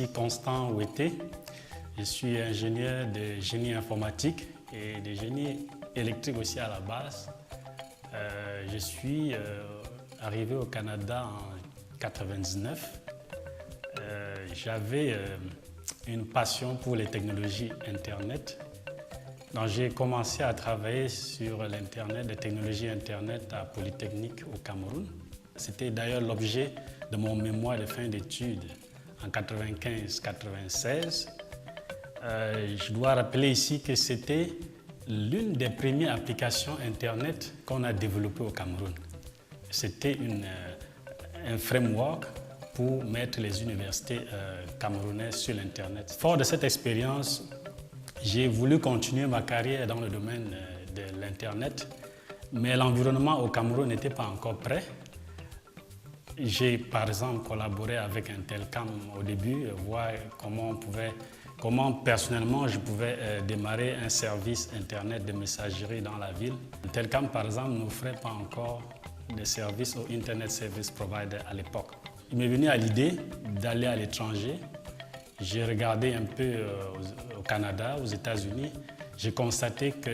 ici Constant Ouetté. Je suis ingénieur de génie informatique et de génie électrique aussi à la base. Je suis arrivé au Canada en 1999. J'avais une passion pour les technologies Internet. Donc j'ai commencé à travailler sur l'Internet, les technologies Internet à Polytechnique au Cameroun. C'était d'ailleurs l'objet de mon mémoire de fin d'études en 1995-1996. Je dois rappeler ici que c'était l'une des premières applications Internet qu'on a développées au Cameroun. C'était un framework pour mettre les universités camerounaises sur l'Internet. Fort de cette expérience, j'ai voulu continuer ma carrière dans le domaine de l'Internet, mais l'environnement au Cameroun n'était pas encore prêt. J'ai par exemple collaboré avec Intelcam au début, voir comment personnellement je pouvais démarrer un service Internet de messagerie dans la ville. Intelcam par exemple n'offrait pas encore de services au Internet Service Provider à l'époque. Il m'est venu à l'idée d'aller à l'étranger. J'ai regardé un peu au Canada, aux États-Unis. J'ai constaté qu'en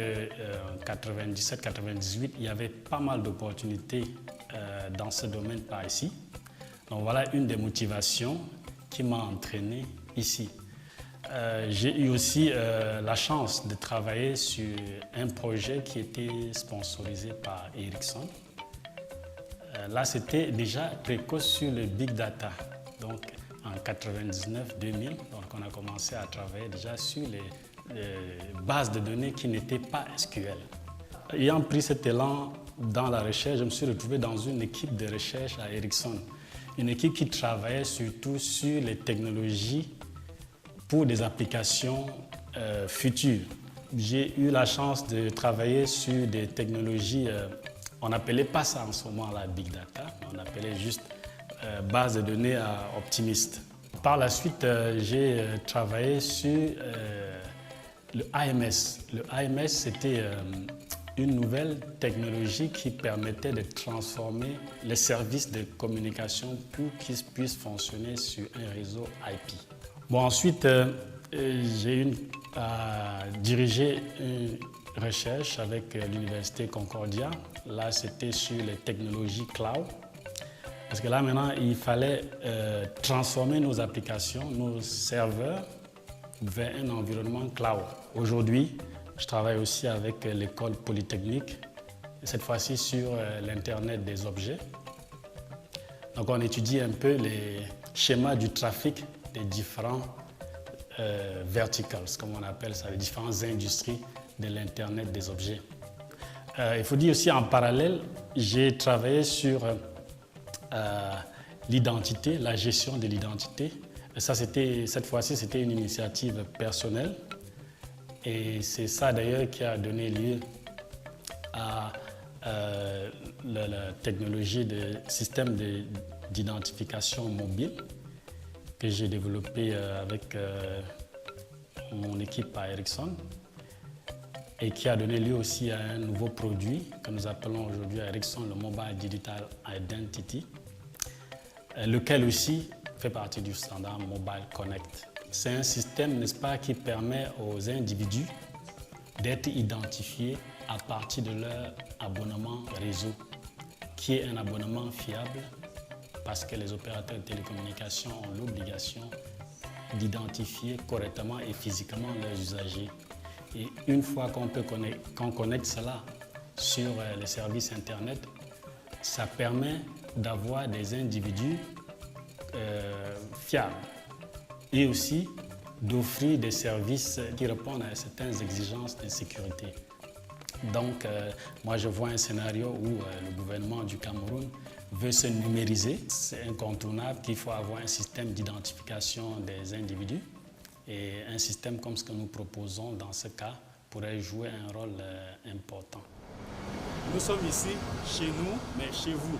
1997-1998, il y avait pas mal d'opportunités dans ce domaine par ici. Donc voilà une des motivations qui m'a entraîné ici. J'ai eu aussi la chance de travailler sur un projet qui était sponsorisé par Ericsson. Là, c'était déjà précoce sur le Big Data. Donc, en 1999-2000, donc on a commencé à travailler déjà sur les bases de données qui n'étaient pas SQL. Ayant pris cet élan dans la recherche, je me suis retrouvé dans une équipe de recherche à Ericsson. Une équipe qui travaillait surtout sur les technologies pour des applications futures. J'ai eu la chance de travailler sur des technologies, on n'appelait pas ça en ce moment-là Big Data, on appelait juste base de données optimiste. Par la suite, j'ai travaillé sur le AMS. Le AMS, c'était une nouvelle technologie qui permettait de transformer les services de communication pour qu'ils puissent fonctionner sur un réseau IP. Bon, ensuite, j'ai dirigé une recherche avec l'Université Concordia. Là, c'était sur les technologies cloud. Parce que là, maintenant, il fallait transformer nos applications, nos serveurs, vers un environnement cloud. Aujourd'hui, je travaille aussi avec l'école Polytechnique, cette fois-ci sur l'Internet des objets. Donc, on étudie un peu les schémas du trafic des différents verticals, comme on appelle ça, les différentes industries de l'Internet des objets. Il faut dire aussi en parallèle, j'ai travaillé sur l'identité, la gestion de l'identité. Ça, cette fois-ci, c'était une initiative personnelle. Et c'est ça d'ailleurs qui a donné lieu à la technologie de système d'identification mobile que j'ai développé avec mon équipe à Ericsson et qui a donné lieu aussi à un nouveau produit que nous appelons aujourd'hui à Ericsson le Mobile Digital Identity, lequel aussi fait partie du standard Mobile Connect. C'est un système, n'est-ce pas, qui permet aux individus d'être identifiés à partir de leur abonnement réseau, qui est un abonnement fiable parce que les opérateurs de télécommunications ont l'obligation d'identifier correctement et physiquement leurs usagers. Et une fois qu'on connecte cela sur les services Internet, ça permet d'avoir des individus fiables et aussi d'offrir des services qui répondent à certaines exigences de sécurité. Donc, moi, je vois un scénario où le gouvernement du Cameroun veut se numériser. C'est incontournable qu'il faut avoir un système d'identification des individus et un système comme ce que nous proposons dans ce cas pourrait jouer un rôle important. Nous sommes ici, chez nous, mais chez vous.